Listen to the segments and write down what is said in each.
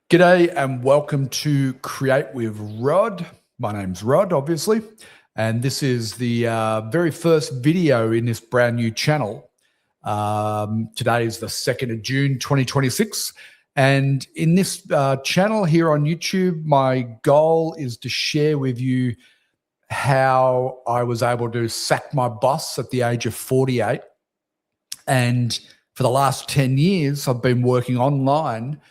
G'day and welcome to Create with Rod. My name's Rod, obviously, and this is the very first video in this brand new channel. Today is the 2nd of June, 2026. And in this channel here on YouTube, my goal is to share with you how I was able to sack my boss at the age of 48. And for the last 10 years, I've been working online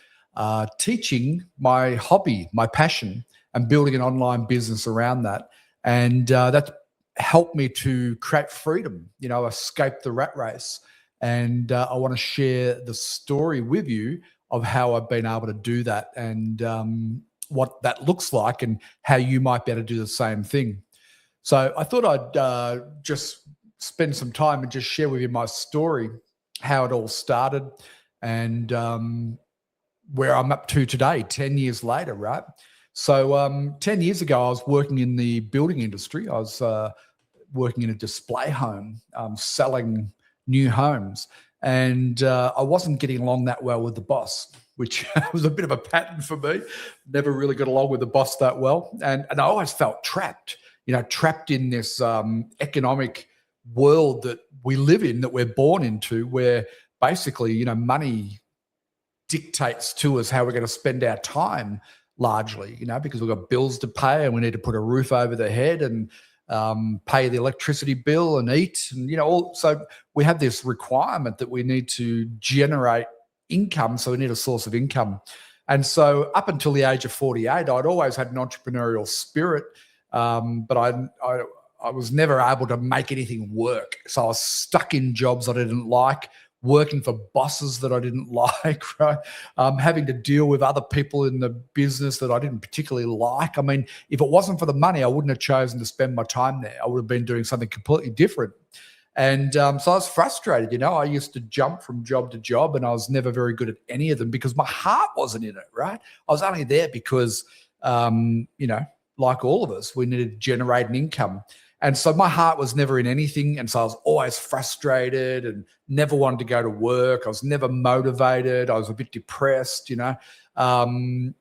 teaching my hobby, my passion, and building an online business around that. And that's helped me to create freedom, escape the rat race. And I want to share the story with you of how I've been able to do that and what that looks like and how you might be able to do the same thing. So I thought I'd just spend some time and just share with you my story, how it all started, and where I'm up to today, 10 years later, right? So 10 years ago, I was working in the building industry. I was working in a display home, selling new homes. And I wasn't getting along that well with the boss, which was a bit of a pattern for me. Never really got along with the boss that well. And I always felt trapped, trapped in this economic world that we live in, that we're born into, where basically, money dictates to us how we're going to spend our time largely, because we've got bills to pay and we need to put a roof over the head and pay the electricity bill and eat. And, so we have this requirement that we need to generate income. So we need a source of income. And so up until the age of 48, I'd always had an entrepreneurial spirit, but I was never able to make anything work. So I was stuck in jobs I didn't like, working for bosses that I didn't like, right? Having to deal with other people in the business that I didn't particularly like. I mean, if it wasn't for the money, I wouldn't have chosen to spend my time there. I would have been doing something completely different. And so I was frustrated, I used to jump from job to job and I was never very good at any of them because my heart wasn't in it, right? I was only there because, like all of us, we needed to generate an income. And so my heart was never in anything. And so I was always frustrated and never wanted to go to work. I was never motivated. I was a bit depressed, And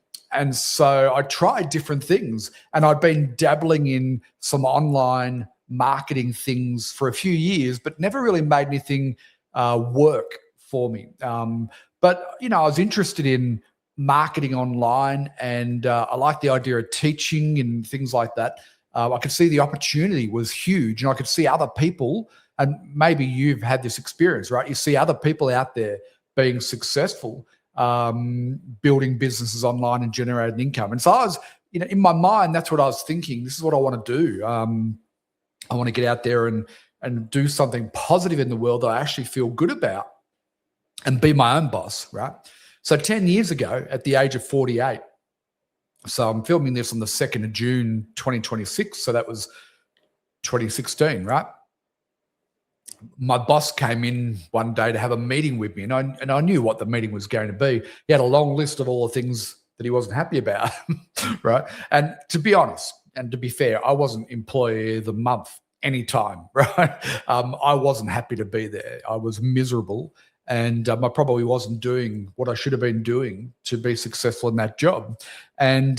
so I tried different things. And I'd been dabbling in some online marketing things for a few years, but never really made anything work for me. But I was interested in marketing online and I liked the idea of teaching and things like that. I could see the opportunity was huge, and I could see other people, and maybe you've had this experience, right? You see other people out there being successful, building businesses online and generating income. And so I was, in my mind, that's what I was thinking. This is what I want to do. I want to get out there and do something positive in the world that I actually feel good about and be my own boss, right? So 10 years ago, at the age of 48, so I'm filming this on the 2nd of June, 2026. So that was 2016, right? My boss came in one day to have a meeting with me, and I knew what the meeting was going to be. He had a long list of all the things that he wasn't happy about, right? And to be honest, and to be fair, I wasn't employee of the month anytime, right? I wasn't happy to be there. I was miserable. And I probably wasn't doing what I should have been doing to be successful in that job. And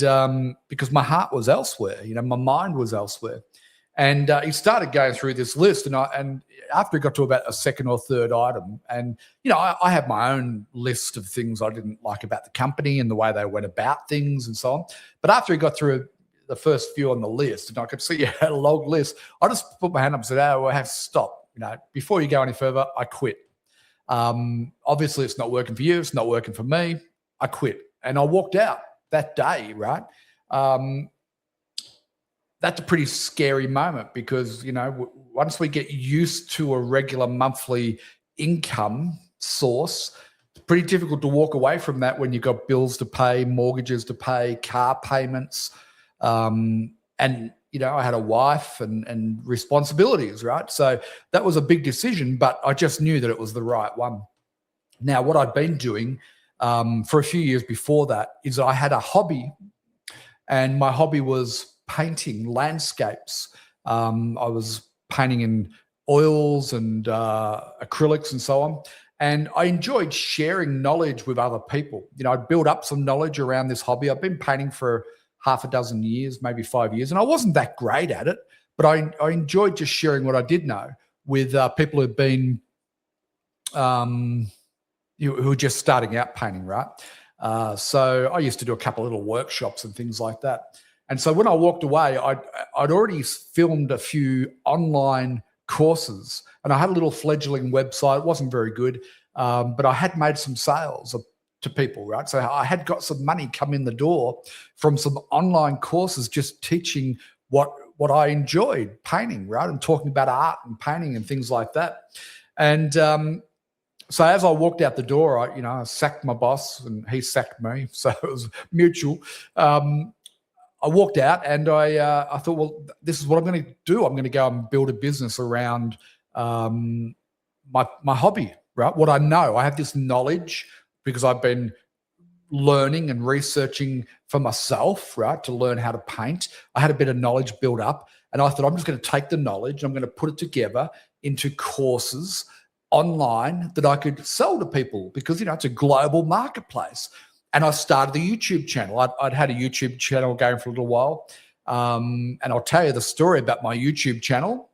because my heart was elsewhere, my mind was elsewhere. And he started going through this list. And after he got to about a second or third item, and, I had my own list of things I didn't like about the company and the way they went about things and so on. But after he got through the first few on the list, and I could see he had a long list, I just put my hand up and said, oh, I have to stop. Before you go any further, I quit. Obviously it's not working for you. It's not working for me. I quit and I walked out that day, right? That's a pretty scary moment because, once we get used to a regular monthly income source, it's pretty difficult to walk away from that when you've got bills to pay, mortgages to pay, car payments. And I had a wife and responsibilities, right? So that was a big decision, but I just knew that it was the right one. Now, what I'd been doing for a few years before that is I had a hobby, and my hobby was painting landscapes. I was painting in oils and acrylics and so on. And I enjoyed sharing knowledge with other people. I'd built up some knowledge around this hobby. I've been painting for half a dozen years, maybe 5 years, and I wasn't that great at it, but I enjoyed just sharing what I did know with people who've been who are just starting out painting, right? So I used to do a couple of little workshops and things like that. And so when I walked away, I'd already filmed a few online courses, and I had a little fledgling website. It wasn't very good, but I had made some sales to people, right? So I had got some money come in the door from some online courses, just teaching what I enjoyed, painting, right? And talking about art and painting and things like that. And so as I walked out the door, I sacked my boss and he sacked me. So it was mutual. I walked out and I thought, well, this is what I'm going to do. I'm going to go and build a business around my hobby, right? What I know. I have this knowledge because I've been learning and researching for myself, right, to learn how to paint. I had a bit of knowledge built up, and I thought I'm just going to take the knowledge, I'm going to put it together into courses online that I could sell to people because, it's a global marketplace. And I started the YouTube channel. I'd had a YouTube channel going for a little while. And I'll tell you the story about my YouTube channel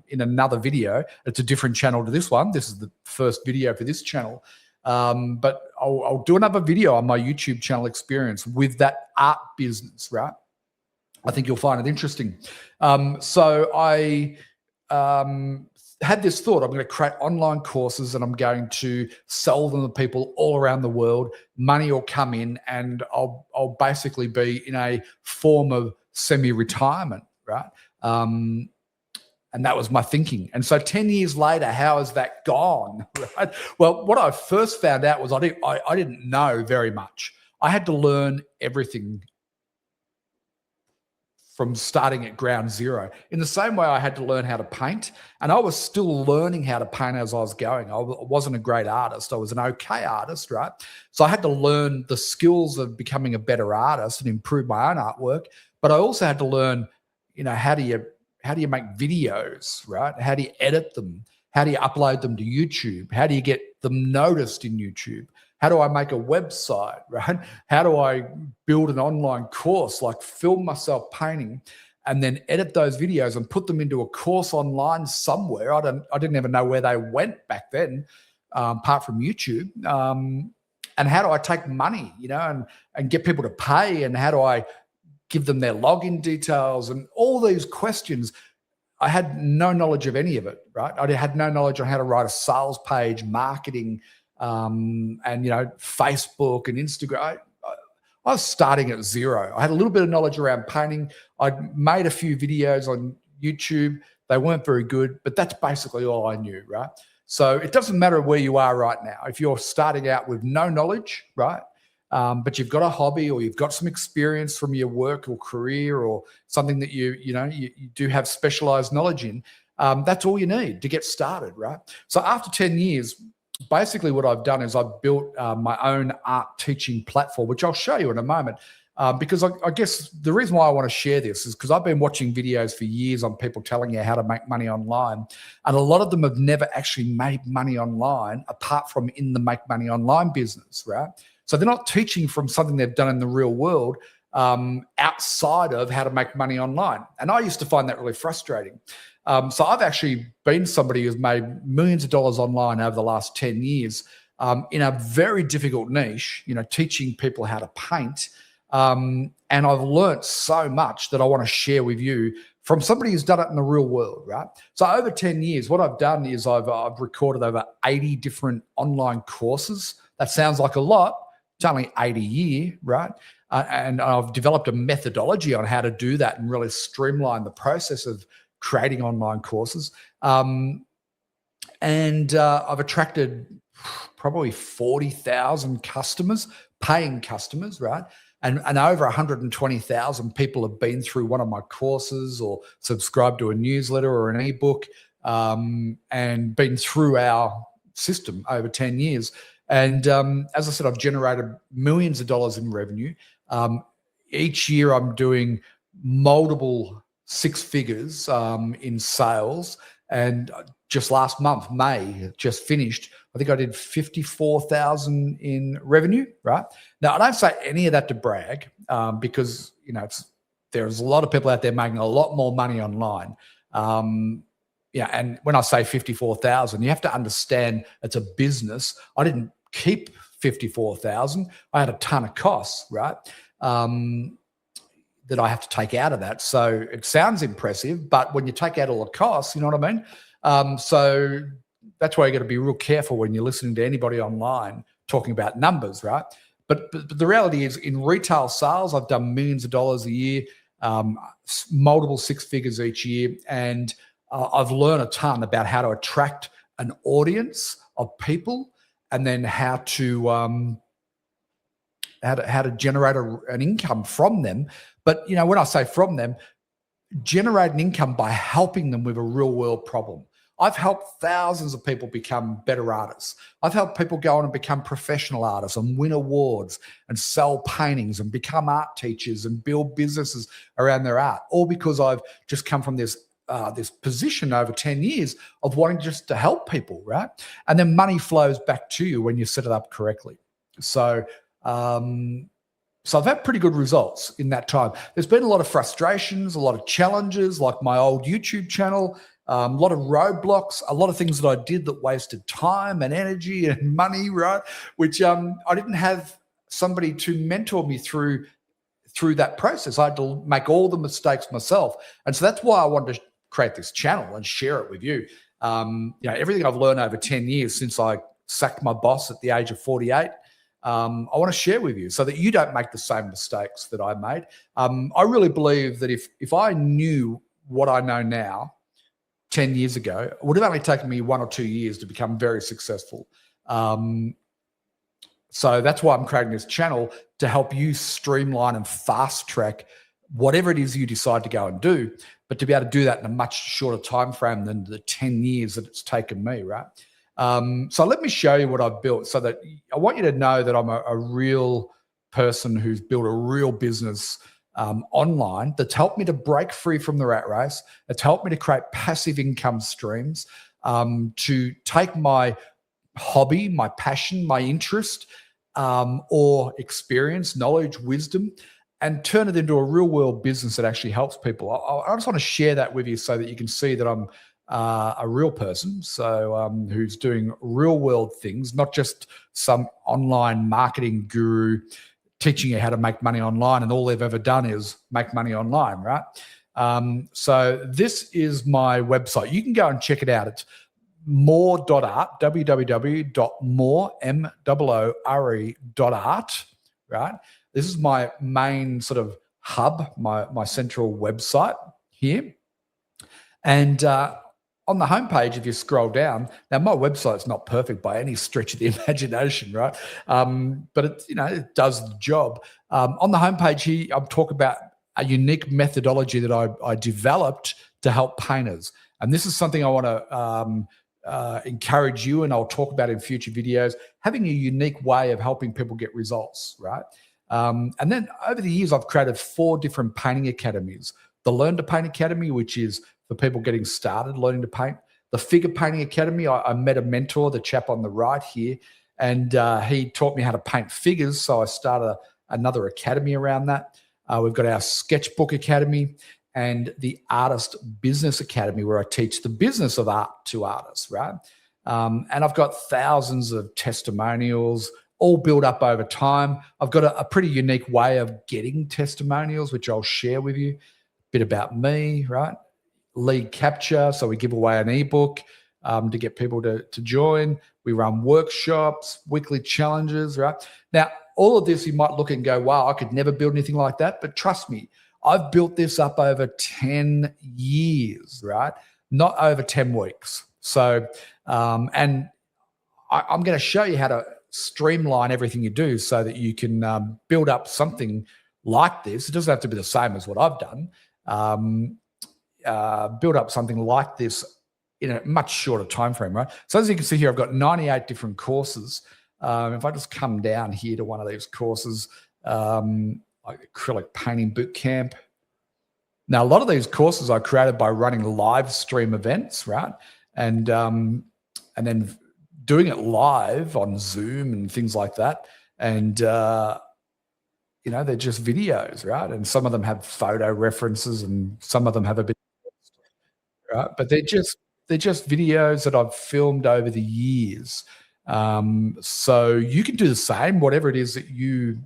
in another video. It's a different channel to this one. This is the first video for this channel. But I'll do another video on my YouTube channel experience with that art business, right? I think you'll find it interesting. So I had this thought, I'm going to create online courses and I'm going to sell them to people all around the world. Money will come in and I'll basically be in a form of semi-retirement, right? And that was my thinking. And so 10 years later, how has that gone? Right? Well, what I first found out was I didn't know very much. I had to learn everything from starting at ground zero. In the same way I had to learn how to paint, and I was still learning how to paint as I was going. I wasn't a great artist. I was an okay artist, right? So I had to learn the skills of becoming a better artist and improve my own artwork. But I also had to learn, how do you make videos, right? How do you edit them? How do you upload them to YouTube? How do you get them noticed in YouTube? How do I make a website, right? How do I build an online course, like film myself painting and then edit those videos and put them into a course online somewhere? I didn't even know where they went back then, apart from YouTube. And how do I take money, and get people to pay? And how do I give them their login details? And all these questions, I had no knowledge of any of it, right? I had no knowledge on how to write a sales page, marketing, and Facebook and Instagram. I was starting at zero. I had a little bit of knowledge around painting. I'd made a few videos on YouTube. They weren't very good, but that's basically all I knew, right? So it doesn't matter where you are right now. If you're starting out with no knowledge, right, but you've got a hobby or you've got some experience from your work or career or something that you do have specialized knowledge in, that's all you need to get started, right? So after 10 years, basically what I've done is I've built my own art teaching platform, which I'll show you in a moment, because I guess the reason why I want to share this is because I've been watching videos for years on people telling you how to make money online, and a lot of them have never actually made money online apart from in the make money online business, right? So they're not teaching from something they've done in the real world outside of how to make money online. And I used to find that really frustrating. So I've actually been somebody who's made millions of dollars online over the last 10 years in a very difficult niche, teaching people how to paint. And I've learned so much that I want to share with you from somebody who's done it in the real world, right? So over 10 years, what I've done is I've recorded over 80 different online courses. That sounds like a lot. It's only 80 a year, right? And I've developed a methodology on how to do that and really streamline the process of creating online courses. And I've attracted probably 40,000 customers, paying customers, right? And over 120,000 people have been through one of my courses or subscribed to a newsletter or an ebook and been through our system over 10 years. And as I said, I've generated millions of dollars in revenue. Each year I'm doing multiple six figures in sales, and just last month, May, just finished, I think I did 54,000 in revenue, right? Now, I don't say any of that to brag, because, there's a lot of people out there making a lot more money online. And when I say 54,000, you have to understand it's a business. I didn't keep 54,000. I had a ton of costs, right? That I have to take out of that. So it sounds impressive, but when you take out all the costs, you know what I mean? So that's why you got to be real careful when you're listening to anybody online talking about numbers, right? But the reality is, in retail sales, I've done millions of dollars a year, multiple six figures each year, and I've learned a ton about how to attract an audience of people, and then how to generate an income from them. But when I say from them, generate an income by helping them with a real world problem. I've helped thousands of people become better artists. I've helped people go on and become professional artists and win awards and sell paintings and become art teachers and build businesses around their art, all because I've just come from this position over 10 years of wanting just to help people, right? And then money flows back to you when you set it up correctly. So I've had pretty good results in that time. There's been a lot of frustrations, a lot of challenges, like my old YouTube channel, a lot of roadblocks, a lot of things that I did that wasted time and energy and money, right? Which I didn't have somebody to mentor me through that process. I had to make all the mistakes myself. And so that's why I wanted to create this channel and share it with you. Everything I've learned over 10 years since I sacked my boss at the age of 48, I want to share with you so that you don't make the same mistakes that I made. I really believe that if I knew what I know now 10 years ago, it would have only taken me 1 or 2 years to become very successful. So that's why I'm creating this channel, to help you streamline and fast track whatever it is you decide to go and do, but to be able to do that in a much shorter time frame than the 10 years that it's taken me, right? So let me show you what I've built, so that I want you to know that I'm a real person who's built a real business online that's helped me to break free from the rat race. It's helped me to create passive income streams, to take my hobby, my passion, my interest, or experience, knowledge, wisdom, and turn it into a real world business that actually helps people. I just want to share that with you so that you can see that I'm a real person, so who's doing real world things, not just some online marketing guru teaching you how to make money online, and all they've ever done is make money online, right? So this is my website. You can go and check it out. It's more.art, www.more.art, right? This is my main sort of hub, my central website here. And on the homepage, if you scroll down, now my website's not perfect by any stretch of the imagination, right? But it does the job. On the homepage here, I'm talking about a unique methodology that I developed to help painters. And this is something I want to encourage you, and I'll talk about in future videos, having a unique way of helping people get results, right? And then over the years, I've created 4 different painting academies. The Learn to Paint Academy, which is for people getting started learning to paint. The Figure Painting Academy, I met a mentor, the chap on the right here, and he taught me how to paint figures, so I started another academy around that. We've got our Sketchbook Academy and the Artist Business Academy, where I teach the business of art to artists, right? And I've got thousands of testimonials, all built up over time. I've got a pretty unique way of getting testimonials, which I'll share with you. A bit about me, right? Lead capture, so we give away an ebook to get people to join. We run workshops, weekly challenges, right? Now, all of this you might look and go, wow, I could never build anything like that. But trust me, I've built this up over 10 years, right? Not over 10 weeks. So, and I'm going to show you how to streamline everything you do so that you can build up something like this. It doesn't have to be the same as what I've done. Build up something like this in a much shorter time frame, right? So as you can see here, I've got 98 different courses. If I just come down here to one of these courses, like acrylic painting boot camp. Now, a lot of these courses I created by running live stream events, right? and then doing it live on Zoom and things like that. And they're just videos, right? And some of them have photo references, and some of them have a bit, right? But they're just videos that I've filmed over the years. So you can do the same, whatever it is that you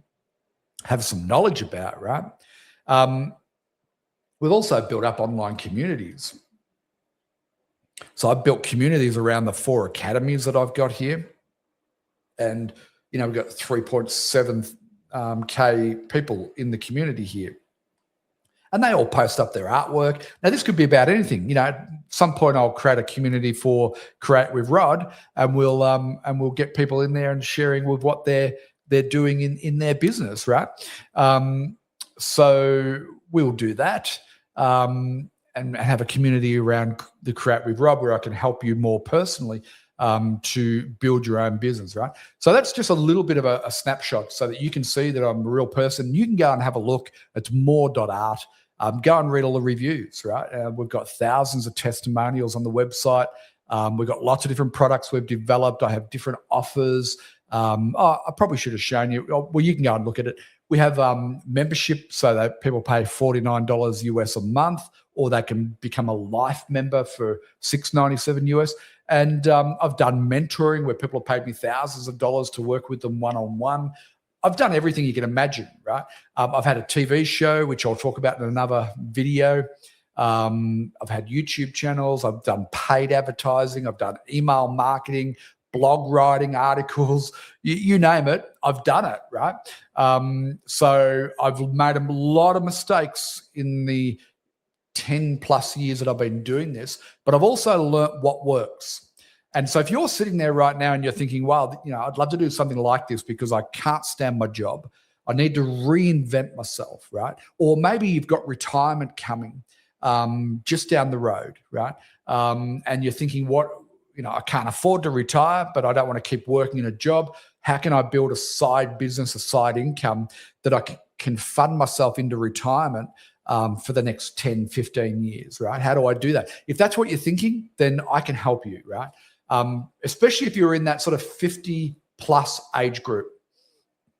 have some knowledge about, right? We've also built up online communities. So I've built communities around the 4 academies that I've got here. And, we've got 3.7 K people in the community here. And they all post up their artwork. Now, this could be about anything. At some point I'll create a community for Create with Rod, and we'll get people in there and sharing with what they're doing in their business, right? So we'll do that. And have a community around the Create with Rob where I can help you more personally to build your own business, right? So that's just a little bit of a snapshot so that you can see that I'm a real person. You can go and have a look. It's more.art. Go and read all the reviews, right? We've got thousands of testimonials on the website. We've got lots of different products we've developed. I have different offers. I probably should have shown you. Well, you can go and look at it. We have membership so that people pay $49 US a month, or they can become a life member for $6.97 US. And I've done mentoring where people have paid me thousands of dollars to work with them one-on-one. I've done everything you can imagine, right? I've had a TV show, which I'll talk about in another video. I've had YouTube channels. I've done paid advertising. I've done email marketing, blog writing, articles, you name it, I've done it, right? So I've made a lot of mistakes in the 10 plus years that I've been doing this, but I've also learnt what works. And so if you're sitting there right now and you're thinking, wow, I'd love to do something like this because I can't stand my job. I need to reinvent myself, right? Or maybe you've got retirement coming just down the road, right? And you're thinking, I can't afford to retire, but I don't want to keep working in a job. How can I build a side business, a side income that I can fund myself into retirement for the next 10, 15 years, right? How do I do that? If that's what you're thinking, then I can help you, right? Especially if you're in that sort of 50 plus age group.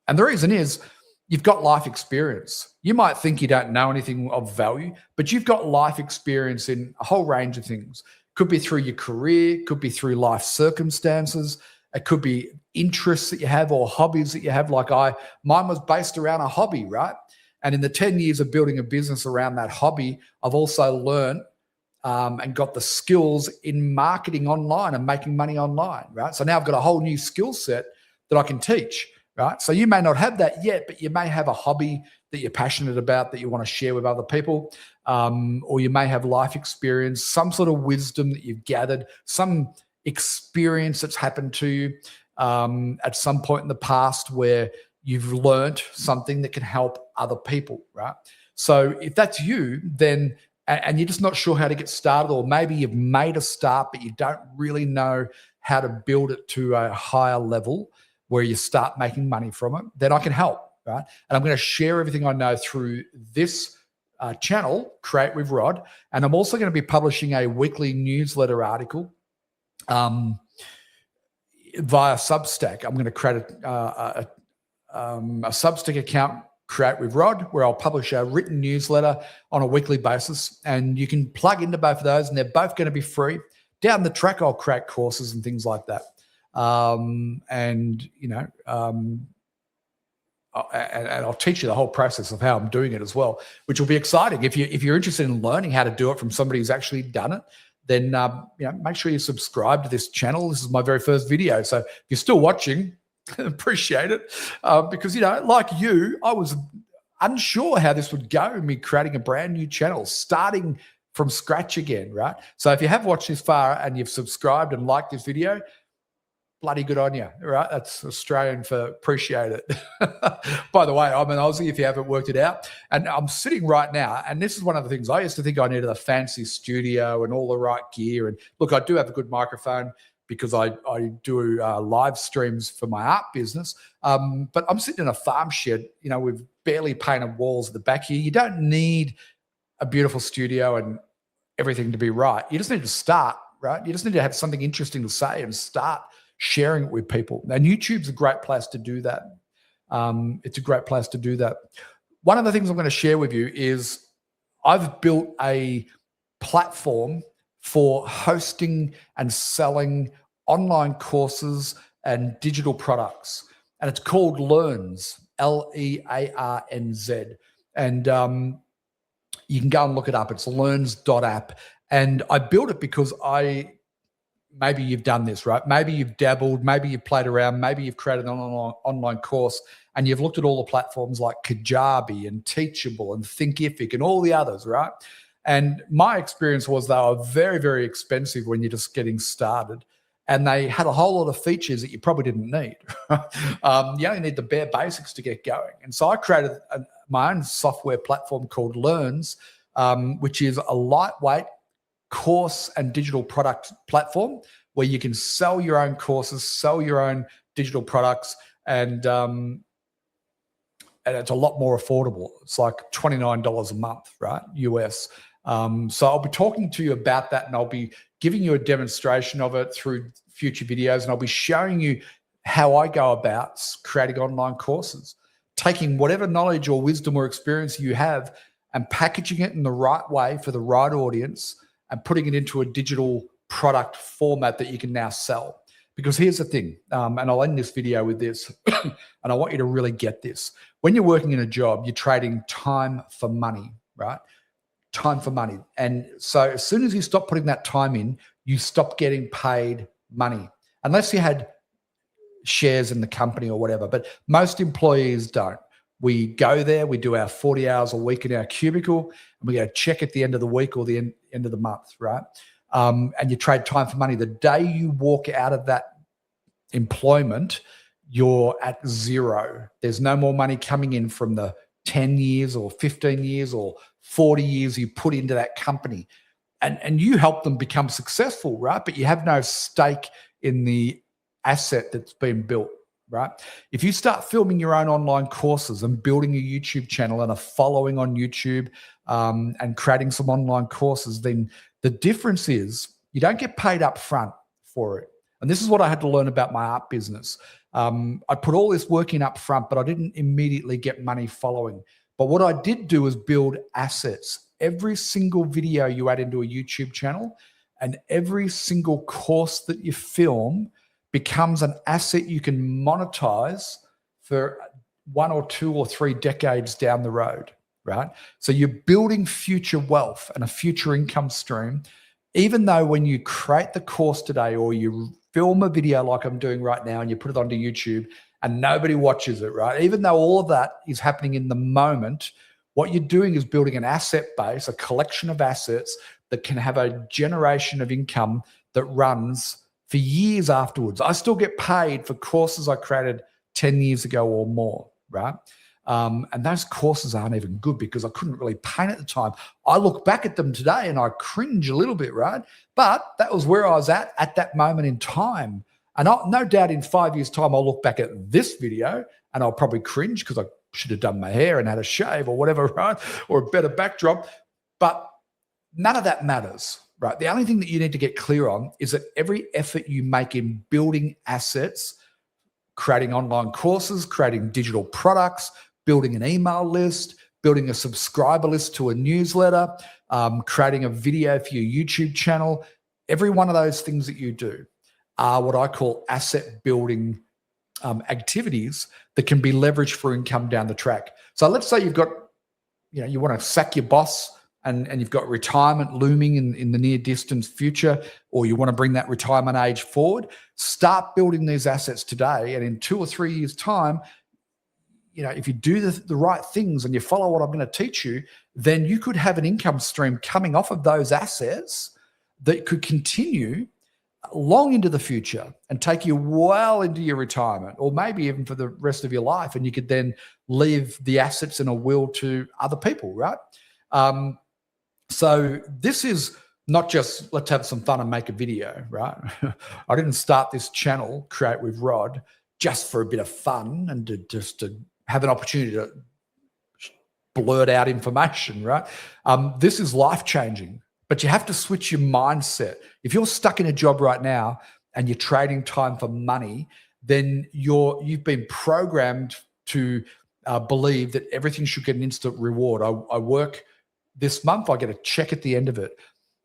And the reason is you've got life experience. You might think you don't know anything of value, but you've got life experience in a whole range of things. Could be through your career, could be through life circumstances. It could be interests that you have or hobbies that you have. Mine was based around a hobby, right? And in the 10 years of building a business around that hobby, I've also learned and got the skills in marketing online and making money online, right? So now I've got a whole new skill set that I can teach, right? So you may not have that yet, but you may have a hobby that you're passionate about that you want to share with other people, or you may have life experience, some sort of wisdom that you've gathered, some experience that's happened to you at some point in the past where you've learned something that can help other people, right? So if that's you, then, and you're just not sure how to get started, or maybe you've made a start, but you don't really know how to build it to a higher level where you start making money from it, then I can help, right? And I'm going to share everything I know through this channel, Create with Rod. And I'm also going to be publishing a weekly newsletter article via Substack. I'm going to create a Substack account, Create with Rod, where I'll publish a written newsletter on a weekly basis. And you can plug into both of those, and they're both going to be free. Down the track, I'll create courses and things like that. And I'll teach you the whole process of how I'm doing it as well, which will be exciting. If you're interested in learning how to do it from somebody who's actually done it, then make sure you subscribe to this channel. This is my very first video, so if you're still watching, appreciate it, because like you, I was unsure how this would go, me creating a brand new channel, starting from scratch again, right? So if you have watched this far and you've subscribed and liked this video, bloody good on you, right? That's Australian for appreciate it. By the way, I'm an Aussie if you haven't worked it out. And I'm sitting right now, and this is one of the things I used to think I needed a fancy studio and all the right gear. And look, I do have a good microphone because I do live streams for my art business. But I'm sitting in a farm shed, with barely painted walls at the back here. You don't need a beautiful studio and everything to be right. You just need to start right? You just need to have something interesting to say and start sharing it with people. And YouTube's a great place to do that. It's a great place to do that. One of the things I'm going to share with you is I've built a platform for hosting and selling online courses and digital products. And it's called Learnz, Learnz. And you can go and look it up. It's learnz.app. And I built it because maybe you've done this, right? Maybe you've dabbled, maybe you've played around, maybe you've created an online course and you've looked at all the platforms like Kajabi and Teachable and Thinkific and all the others, right? And my experience was they were very, very expensive when you're just getting started. And they had a whole lot of features that you probably didn't need. You only need the bare basics to get going. And so I created my own software platform called Learnz, which is a lightweight course and digital product platform where you can sell your own courses, sell your own digital products, and it's a lot more affordable. It's like $29 a month, right? US. So I'll be talking to you about that, and I'll be giving you a demonstration of it through future videos, and I'll be showing you how I go about creating online courses, taking whatever knowledge or wisdom or experience you have and packaging it in the right way for the right audience and putting it into a digital product format that you can now sell. Because here's the thing, and I'll end this video with this, and I want you to really get this. When you're working in a job, you're trading time for money, right? Time for money. And so as soon as you stop putting that time in, you stop getting paid money, unless you had shares in the company or whatever. But most employees don't. We go there, we do our 40 hours a week in our cubicle, and we get a check at the end of the week or the end of the month, right? And you trade time for money. The day you walk out of that employment, you're at zero. There's no more money coming in from the 10 years or 15 years or 40 years you put into that company. And you help them become successful, right? But you have no stake in the asset that's been built, right? If you start filming your own online courses and building a YouTube channel and a following on YouTube and creating some online courses, then the difference is you don't get paid up front for it. And this is what I had to learn about my art business. I put all this work in up front, but I didn't immediately get money following. But what I did do is build assets. Every single video you add into a YouTube channel and every single course that you film becomes an asset you can monetize for 1 or 2 or 3 decades down the road, right? So you're building future wealth and a future income stream, even though when you create the course today or you film a video like I'm doing right now and you put it onto YouTube and nobody watches it, right? Even though all of that is happening in the moment, what you're doing is building an asset base, a collection of assets that can have a generation of income that runs for years afterwards. I still get paid for courses I created 10 years ago or more, right? And those courses aren't even good because I couldn't really paint at the time. I look back at them today and I cringe a little bit, right? But that was where I was at that moment in time. And no doubt in 5 years' time, I'll look back at this video and I'll probably cringe because I should have done my hair and had a shave or whatever, right? Or a better backdrop. But none of that matters, right? The only thing that you need to get clear on is that every effort you make in building assets, creating online courses, creating digital products, building an email list, building a subscriber list to a newsletter, creating a video for your YouTube channel, every one of those things that you do are what I call asset building activities that can be leveraged for income down the track. So let's say you've got, you want to sack your boss and you've got retirement looming in the near distant future, or you want to bring that retirement age forward. Start building these assets today, and in 2 or 3 years' time, if you do the right things and you follow what I'm going to teach you, then you could have an income stream coming off of those assets that could continue long into the future and take you well into your retirement, or maybe even for the rest of your life. And you could then leave the assets in a will to other people, right? So this is not just let's have some fun and make a video, right? I didn't start this channel, Create with Rod, just for a bit of fun and to have an opportunity to blurt out information, right? This is life-changing But you have to switch your mindset. If you're stuck in a job right now and you're trading time for money, then you've been programmed to believe that everything should get an instant reward. I work this month, I get a check at the end of it.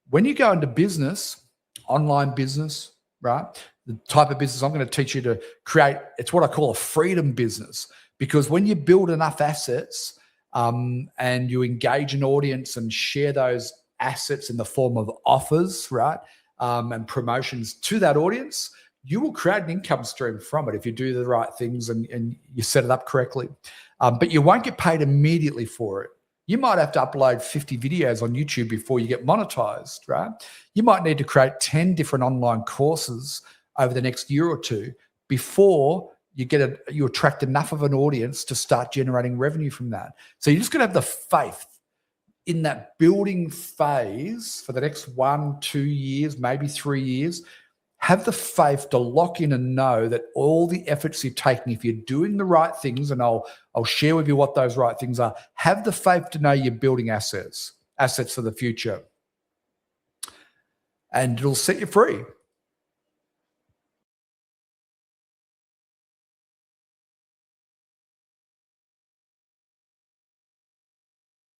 When you go into business, online business, right? The type of business I'm going to teach you to create, it's what I call a freedom business. Because when you build enough assets and you engage an audience and share those assets in the form of offers, right, and promotions to that audience, you will create an income stream from it if you do the right things and you set it up correctly. But you won't get paid immediately for it. You might have to upload 50 videos on YouTube before you get monetized, right? You might need to create 10 different online courses over the next year or two before you attract enough of an audience to start generating revenue from that. So you're just going to have the faith in that building phase for the next 1, 2 years, maybe 3 years. Have the faith to lock in and know that all the efforts you're taking, if you're doing the right things, and I'll share with you what those right things are, have the faith to know you're building assets for the future. And it'll set you free.